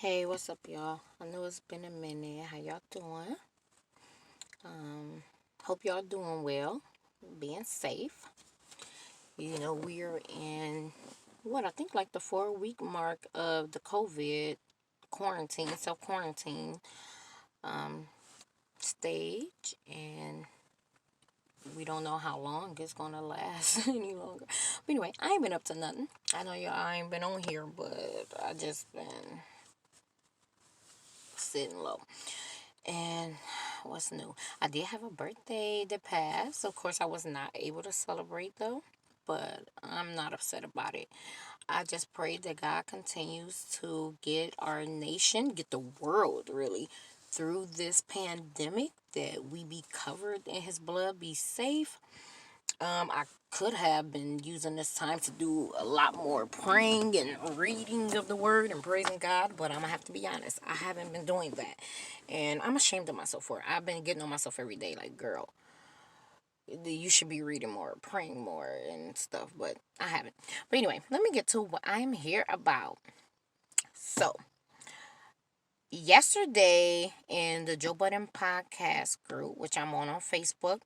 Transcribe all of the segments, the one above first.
Hey, what's up, y'all? I know it's been a minute. How y'all doing? Hope y'all doing well, being safe. We're in what I think like the 4 week mark of the COVID quarantine, self quarantine stage, and we don't know how long it's gonna last any longer. But anyway, I ain't been up to nothing. I know y'all I ain't been on here, but I just been sitting low. And what's new? I did have a birthday that passed. Of course, I was not able to celebrate though, but I'm not upset about it. I just pray that God continues to get our nation, get the world really, through this pandemic, that we be covered in His blood, be safe. I could have been using this time to do a lot more praying and reading of the word and praising God, but I'm gonna have to be honest, I haven't been doing that. And I'm ashamed of myself for it. I've been getting on myself every day, like, girl, you should be reading more, praying more, and stuff, but I haven't. But anyway, let me get to what I'm here about. So, yesterday in the Joe Budden podcast group, which I'm on Facebook,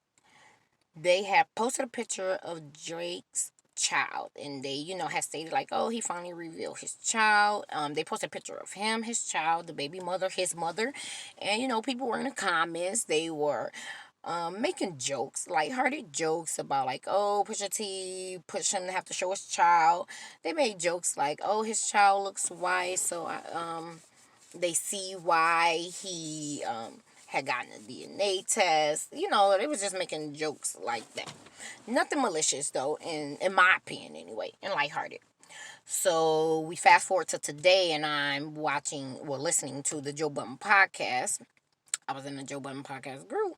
they have posted a picture of Drake's child, and they had stated like, oh, he finally revealed his child. They posted a picture of him, his child, the baby mother, his mother, and people were in the comments. They were making jokes, lighthearted jokes about like, oh, Pusha T pushed him to have to show his child. They made jokes like, oh, his child looks white, so they see why he had gotten a DNA test. They was just making jokes like that. Nothing malicious though, in my opinion anyway, and lighthearted. So we fast forward to today, and I'm listening to the Joe Budden podcast. I was in the Joe Budden podcast group.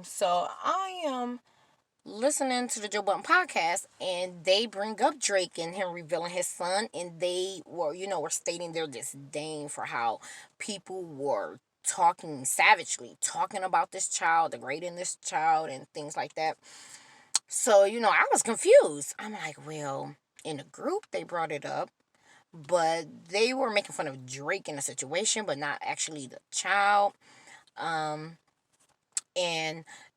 So I am listening to the Joe Budden podcast, and they bring up Drake and him revealing his son, and they were stating their disdain for how people were talking savagely, talking about this child, degrading this child, and things like that. So, I was confused. I'm like, well, in the group, they brought it up, but they were making fun of Drake in the situation, but not actually the child. And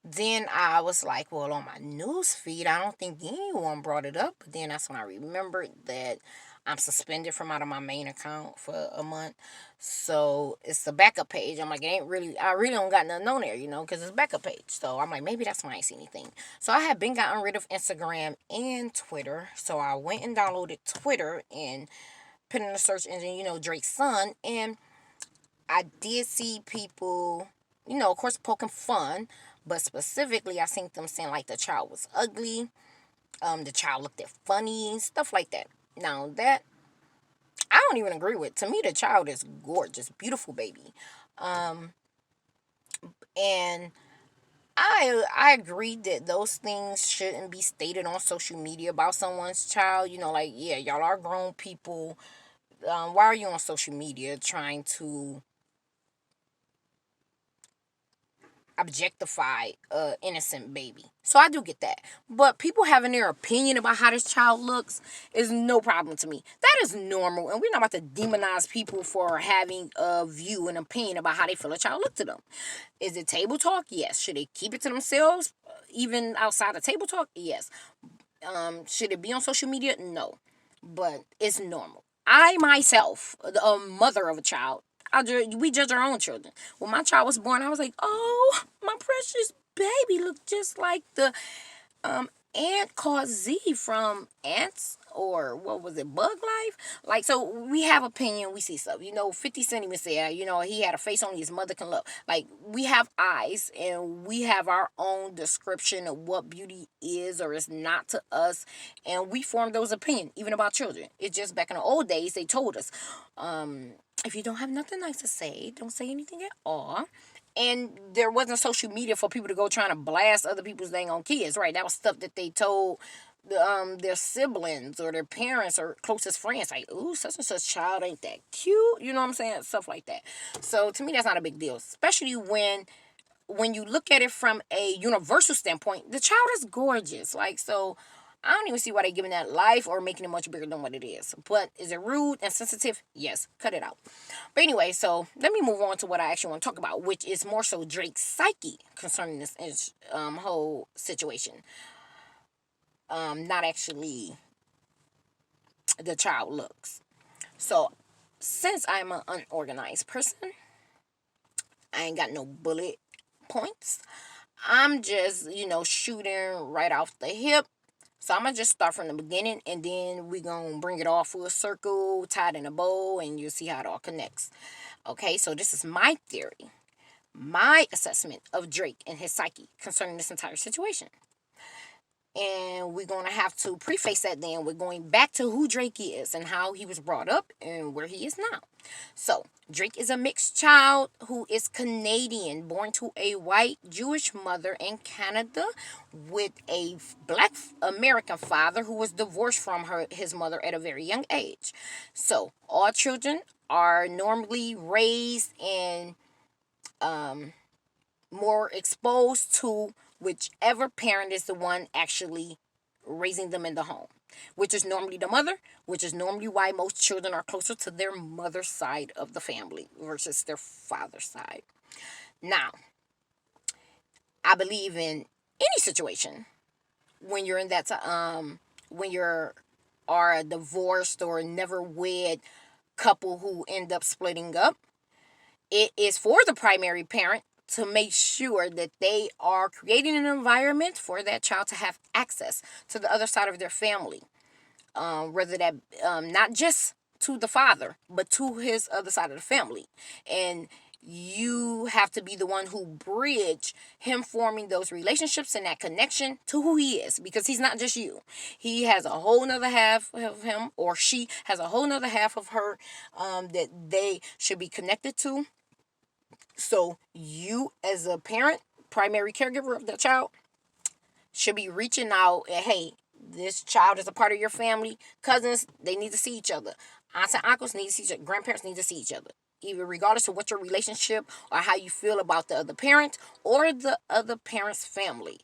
then I was like, well, on my news feed, I don't think anyone brought it up. But then that's when I remembered that I'm suspended from out of my main account for a month. So it's the backup page. I'm like, I really don't got nothing on there, because it's backup page. So I'm like, maybe that's why I ain't see anything. So I had been gotten rid of Instagram and Twitter. So I went and downloaded Twitter and put in the search engine, Drake's son. And I did see people, of course, poking fun, but specifically, I seen them saying like the child was ugly, the child looked at funny, stuff like that. Now that I don't even agree with. To me, the child is gorgeous, beautiful baby, and I agree that those things shouldn't be stated on social media about someone's child. Like, yeah, y'all are grown people. Why are you on social media trying to objectify a innocent baby? So I do get that. But people having their opinion about how this child looks is no problem to me. That is normal. And we're not about to demonize people for having a view and opinion about how they feel a child look to them. Is it table talk? Yes. Should they keep it to themselves? Even outside of table talk? Yes. Should it be on social media? No. But it's normal. I myself, a mother of a child, we judge our own children. When my child was born, I was like, oh, my precious baby looked just like the ant called Z from Ants, or what was it, Bug Life? Like, so we have opinion, we see stuff. 50 Cent even said, he had a face only his mother can love. Like, we have eyes, and we have our own description of what beauty is or is not to us, and we form those opinions, even about children. It's just back in the old days, they told us, if you don't have nothing nice to say, don't say anything at all. And there wasn't social media for people to go trying to blast other people's dang on kids, right? That was stuff that they told their siblings or their parents or closest friends, like, ooh, such and such child ain't that cute, you know what I'm saying? Stuff like that. So to me, that's not a big deal, especially when you look at it from a universal standpoint. The child is gorgeous, like, so I don't even see why they're giving that life or making it much bigger than what it is. But is it rude and sensitive? Yes, cut it out. But anyway, so let me move on to what I actually want to talk about, which is more so Drake's psyche concerning this whole situation. Not actually the child looks. So since I'm an unorganized person, I ain't got no bullet points. I'm just, shooting right off the hip. So I'm gonna just start from the beginning and then we gonna bring it all full circle, tied in a bow, and you'll see how it all connects. Okay, so this is my theory, my assessment of Drake and his psyche concerning this entire situation. And we're going to have to preface that then. We're going back to who Drake is and how he was brought up and where he is now. So, Drake is a mixed child who is Canadian, born to a white Jewish mother in Canada with a black American father who was divorced from his mother at a very young age. So, all children are normally raised in more exposed to whichever parent is the one actually raising them in the home, which is normally the mother, which is normally why most children are closer to their mother's side of the family versus their father's side. Now, I believe in any situation when you're in that when you're are a divorced or never wed couple who end up splitting up, it is for the primary parent to make sure that they are creating an environment for that child to have access to the other side of their family, whether that not just to the father, but to his other side of the family. And you have to be the one who bridge him forming those relationships and that connection to who he is, because he's not just you. He has a whole nother half of him, or she has a whole nother half of her, that they should be connected to. So you, as a parent, primary caregiver of that child, should be reaching out and, hey, this child is a part of your family. Cousins, they need to see each other. Aunts and uncles need to see each other. Grandparents need to see each other. Even regardless of what your relationship or how you feel about the other parent or the other parent's family.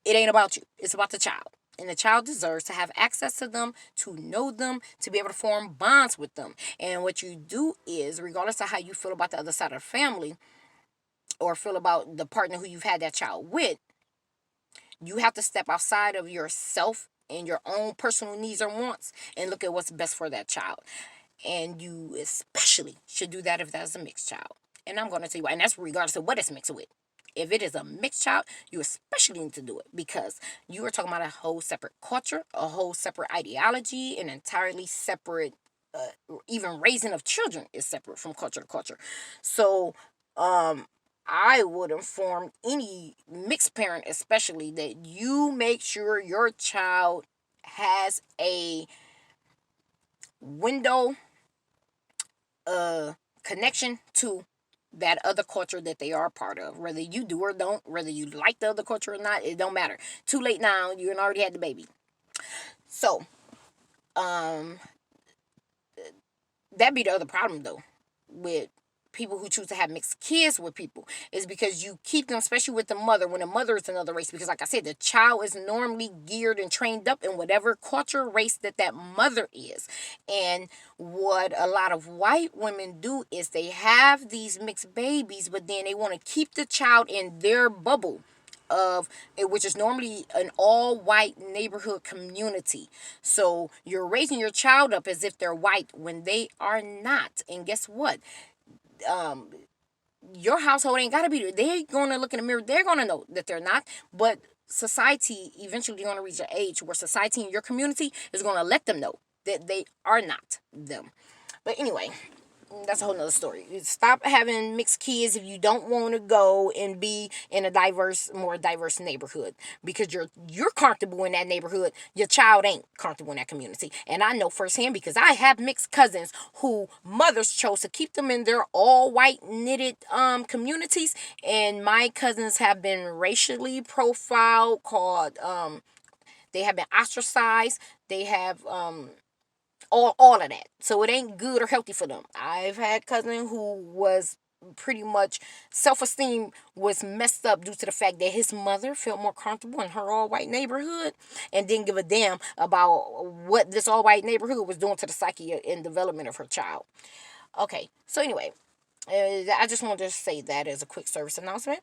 It ain't about you. It's about the child. And the child deserves to have access to them, to know them, to be able to form bonds with them. And what you do is, regardless of how you feel about the other side of the family or feel about the partner who you've had that child with, you have to step outside of yourself and your own personal needs or wants and look at what's best for that child. And you especially should do that if that's a mixed child. And I'm going to tell you why. And that's regardless of what it's mixed with. If it is a mixed child, you especially need to do it because you are talking about a whole separate culture, a whole separate ideology, an entirely separate, even raising of children is separate from culture to culture. So, I would inform any mixed parent, especially, that you make sure your child has a window, connection to that other culture that they are a part of. Whether you do or don't, whether you like the other culture or not, it don't matter. Too late now, you already had the baby. So, um, that be the other problem though with people who choose to have mixed kids with people, is because you keep them, especially with the mother, when the mother is another race, because like I said, the child is normally geared and trained up in whatever culture, race that mother is. And what a lot of white women do is they have these mixed babies, but then they want to keep the child in their bubble of it, which is normally an all white neighborhood community. So you're raising your child up as if they're white when they are not. And guess what? Um, your household ain't gotta be there. They're gonna look in the mirror, they're gonna know that they're not. But society eventually gonna reach an age where society in your community is gonna let them know that they are not them. But anyway, that's a whole nother story. Stop having mixed kids if you don't want to go and be in a more diverse neighborhood, because you're comfortable in that neighborhood. Your child ain't comfortable in that community. And I know firsthand because I have mixed cousins who mothers chose to keep them in their all white knitted communities, and my cousins have been racially profiled, called they have been ostracized. They have all of that. So it ain't good or healthy for them. I've had cousin who was pretty much self-esteem was messed up due to the fact that his mother felt more comfortable in her all-white neighborhood and didn't give a damn about what this all-white neighborhood was doing to the psyche and development of her child. Okay, so anyway, I just wanted to say that as a quick service announcement.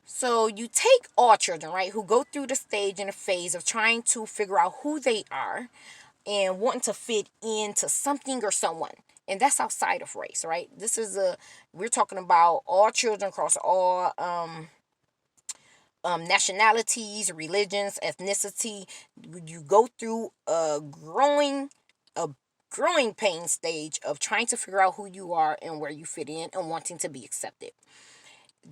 So you take all children, right, who go through the stage and the phase of trying to figure out who they are and wanting to fit into something or someone. And that's outside of race, right? We're talking about all children across all nationalities, religions, ethnicity. You go through a growing pain stage of trying to figure out who you are and where you fit in and wanting to be accepted.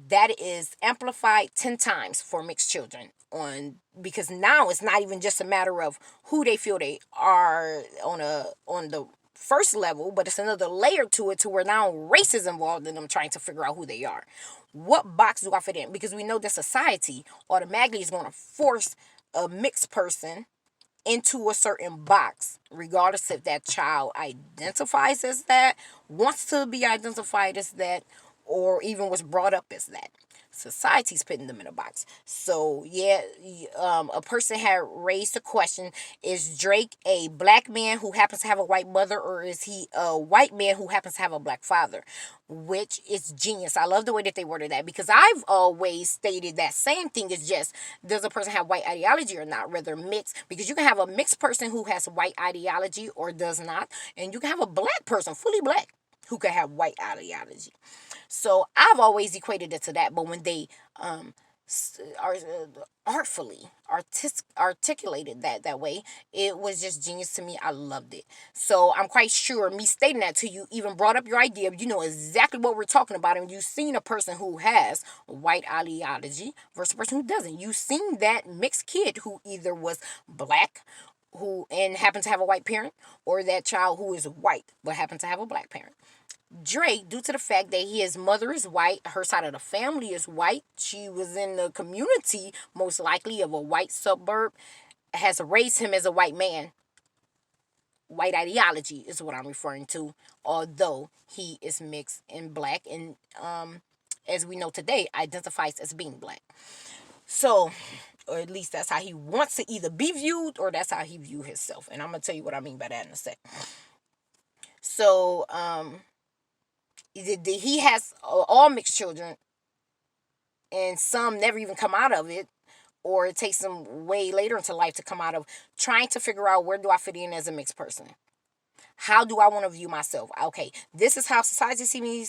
That is amplified 10 times for mixed children, on because now it's not even just a matter of who they feel they are on the first level, but it's another layer to it, to where now race is involved in them trying to figure out who they are. What box do I fit in? Because we know that society automatically is going to force a mixed person into a certain box, regardless if that child identifies as that, wants to be identified as that, or even was brought up as that. Society's putting them in a box. So yeah, a person had raised the question: is Drake a black man who happens to have a white mother, or is he a white man who happens to have a black father? Which is genius. I love the way that they worded that, because I've always stated that same thing is just, does a person have white ideology or not, rather mixed, because you can have a mixed person who has white ideology or does not, and you can have a black person, fully black, who can have white ideology. So I've always equated it to that. But when they are artfully articulated that way, it was just genius to me. I loved it. So I'm quite sure me stating that to you even brought up your idea. You know exactly what we're talking about, and you've seen a person who has white ideology versus a person who doesn't. You've seen that mixed kid who either was black, who and happened to have a white parent, or that child who is white but happened to have a black parent. Drake, due to the fact that his mother is white, her side of the family is white, she was in the community, most likely of a white suburb, has raised him as a white man. White ideology is what I'm referring to, although he is mixed and black, and as we know today, identifies as being black. So, or at least that's how he wants to either be viewed, or that's how he view himself. And I'm gonna tell you what I mean by that in a sec. So, he has all mixed children, and some never even come out of it, or it takes them way later into life to come out of trying to figure out, where do I fit in as a mixed person? How do I want to view myself? Okay, this is how society sees me,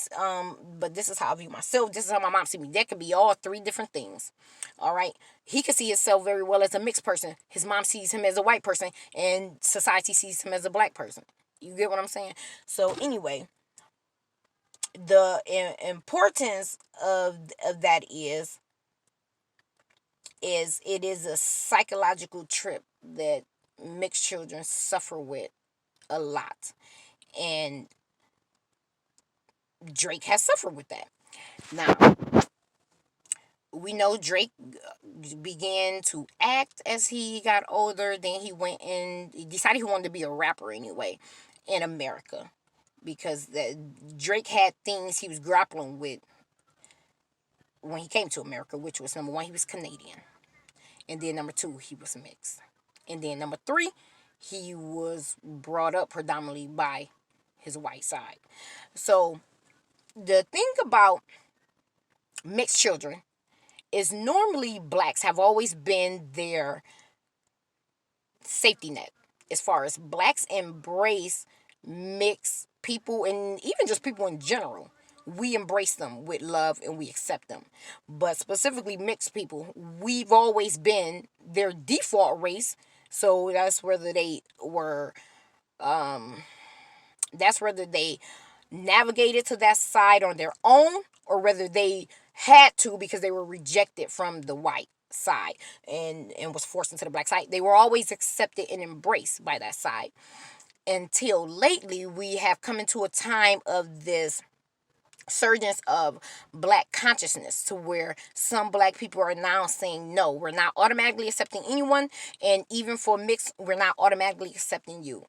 but this is how I view myself. This is how my mom sees me. That could be all three different things. All right, he could see himself very well as a mixed person. His mom sees him as a white person, and society sees him as a black person. You get what I'm saying? So anyway, the importance of that is it is a psychological trip that mixed children suffer with a lot, and Drake has suffered with that. Now we know Drake began to act as he got older. Then he decided he wanted to be a rapper anyway in America, because Drake had things he was grappling with when he came to America, which was, number one, he was Canadian. And then number two, he was mixed. And then number three, he was brought up predominantly by his white side. So the thing about mixed children is, normally blacks have always been their safety net. As far as blacks embrace mixed people, and even just people in general, we embrace them with love and we accept them. But specifically mixed people, we've always been their default race. So that's whether they navigated to that side on their own, or whether they had to because they were rejected from the white side and was forced into the black side. They were always accepted and embraced by that side, until lately we have come into a time of this surgence of black consciousness, to where some black people are now saying, no, we're not automatically accepting anyone, and even for mixed, we're not automatically accepting you.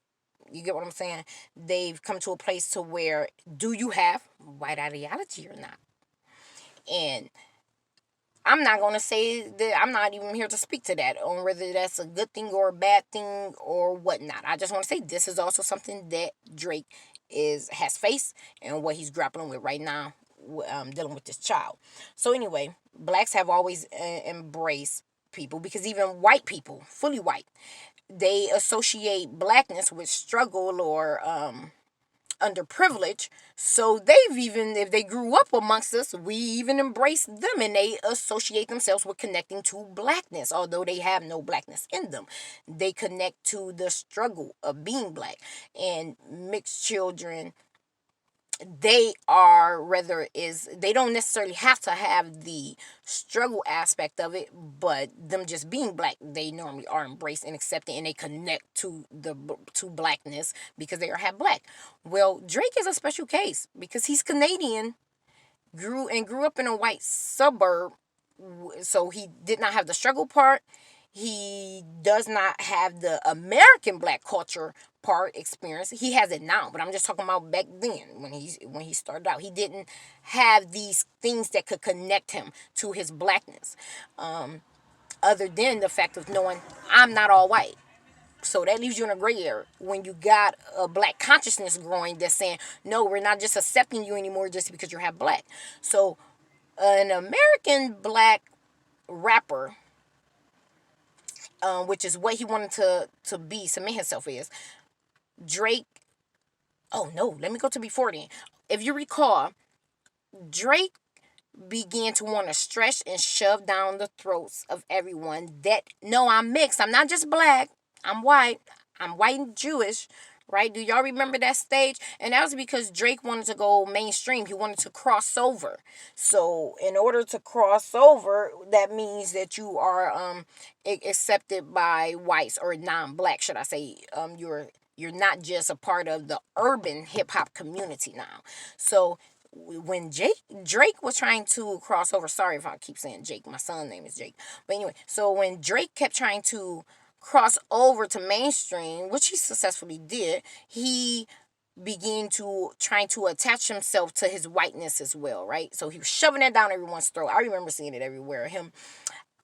You get what I'm saying? They've come to a place to where, do you have white ideology or not? And I'm not going to say that. I'm not even here to speak to that on whether that's a good thing or a bad thing or whatnot. I just want to say this is also something that Drake is has faced and what he's grappling with right now, dealing with this child. So anyway, blacks have always embraced people, because even white people, fully white, they associate blackness with struggle or underprivileged. So they've even, if they grew up amongst us, we even embrace them, and they associate themselves with connecting to blackness, although they have no blackness in them. They connect to the struggle of being black. And mixed children, they are, rather is, they don't necessarily have to have the struggle aspect of it, but them just being black, they normally are embraced and accepted, and they connect to blackness because they are half black. Well, Drake is a special case because he's Canadian, grew up in a white suburb, so he did not have the struggle part. He does not have the American black culture part experience. He has it now, but I'm just talking about back then when he started out. He didn't have these things that could connect him to his blackness, other than the fact of knowing I'm not all white. So that leaves you in a gray area when you got a black consciousness growing that's saying, no, we're not just accepting you anymore just because you're half black. So an American black rapper, which is what he wanted to be, submit himself as, Drake. Oh no, let me go to before then. If you recall, Drake began to want to stretch and shove down the throats of everyone that, no, I'm mixed. I'm not just black. I'm white. I'm white and Jewish. Right? Do y'all remember that stage? And that was because Drake wanted to go mainstream. He wanted to cross over. So in order to cross over, that means that you are accepted by whites, or non-black, should I say. You're not just a part of the urban hip hop community now. So when Drake was trying to cross over, sorry if I keep saying Jake, my son's name is Jake, but anyway, so when Drake kept trying to cross over to mainstream, which he successfully did, he began to trying to attach himself to his whiteness as well, right? So he was shoving that down everyone's throat. I remember seeing it everywhere. Him,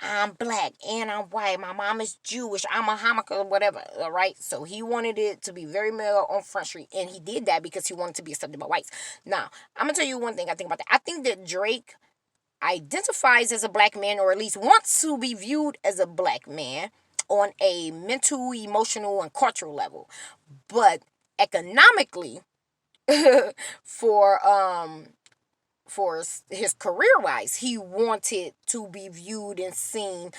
I'm black and I'm white. My mom is Jewish. I'm a Hanukkah, whatever. All right. So he wanted it to be very male on Front Street, and he did that because he wanted to be accepted by whites. Now, I'm gonna tell you one thing I think about that. I think that Drake identifies as a black man, or at least wants to be viewed as a black man on a mental, emotional, and cultural level. But economically, for for his career wise, he wanted to be viewed and seen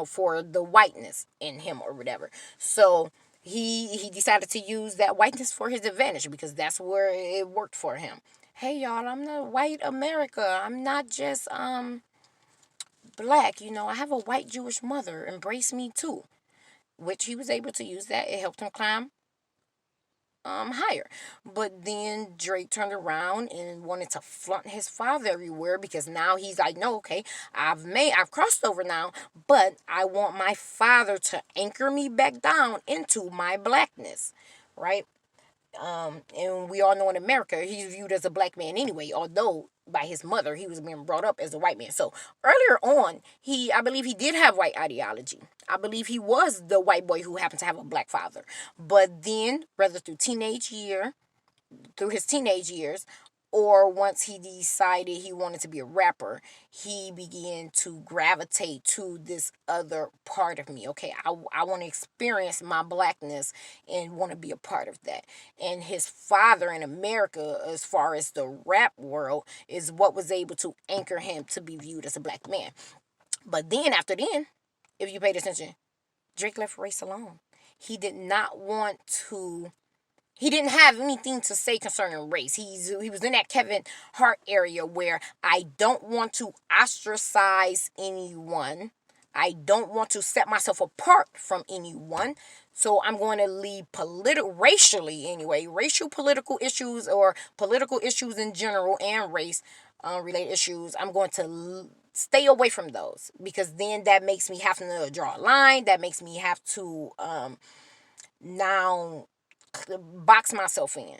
for the whiteness in him or whatever. So he decided to use that whiteness for his advantage because that's where it worked for him. Hey y'all, I'm the white America. I'm not just black. I have a white Jewish mother. Embrace me too. Which he was able to use that. It helped him climb higher. But then Drake turned around and wanted to flaunt his father everywhere because now he's like, no, okay, I've crossed over now, but I want my father to anchor me back down into my blackness, right? And we all know in America he's viewed as a black man anyway, although by his mother he was being brought up as a white man. So earlier on, I believe he did have white ideology. I believe he was the white boy who happened to have a black father. But then, rather through his teenage years, or once he decided he wanted to be a rapper, he began to gravitate to this other part of me. Okay, I want to experience my blackness and want to be a part of that. And his father in America, as far as the rap world, is what was able to anchor him to be viewed as a black man. But then, after then, if you paid attention, Drake left race alone. He did not want to he didn't have anything to say concerning race. He was in that Kevin Hart area where I don't want to ostracize anyone. I don't want to set myself apart from anyone. So I'm going to leave racially anyway, racial political issues or political issues in general and race related issues. I'm going to stay away from those because then that makes me have to draw a line. That makes me have to now box myself in.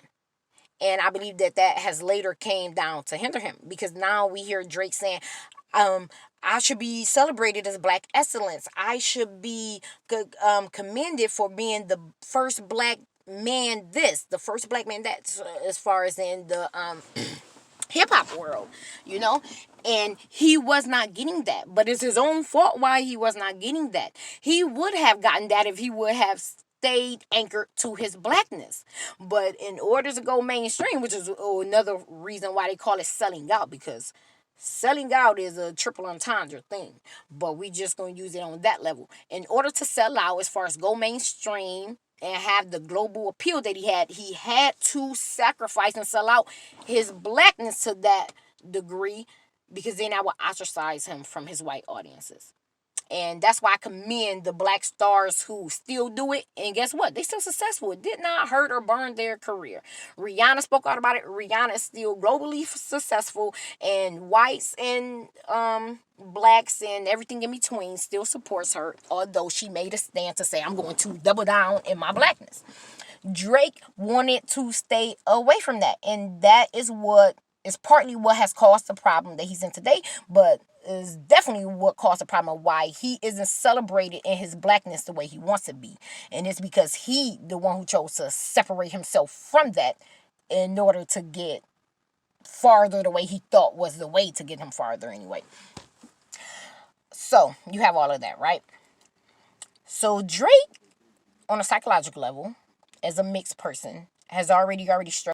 And I believe that that has later came down to hinder him, because now we hear Drake saying, um, I should be celebrated as black excellence. I should be commended for being the first black man this, the first black man that, as far as in the hip hop world, you know? And he was not getting that. But it's his own fault why he was not getting that. He would have gotten that if he would have stayed anchored to his blackness. But in order to go mainstream, which is another reason why they call it selling out, because selling out is a triple entendre thing, but we just gonna use it on that level. In order to sell out, as far as go mainstream and have the global appeal that he had to sacrifice and sell out his blackness to that degree, because then I would ostracize him from his white audiences. And that's why I commend the black stars who still do it. And guess what? They still successful. It did not hurt or burn their career. Rihanna spoke out about it. Rihanna is still globally successful. And whites and blacks and everything in between still supports her. Although she made a stand to say, I'm going to double down in my blackness. Drake wanted to stay away from that. And that is partly what has caused the problem that he's in today, but is definitely what caused the problem of why he isn't celebrated in his blackness the way he wants to be. And it's because he, the one who chose to separate himself from that in order to get farther the way he thought was the way to get him farther anyway. So you have all of that, right? So Drake, on a psychological level, as a mixed person, has already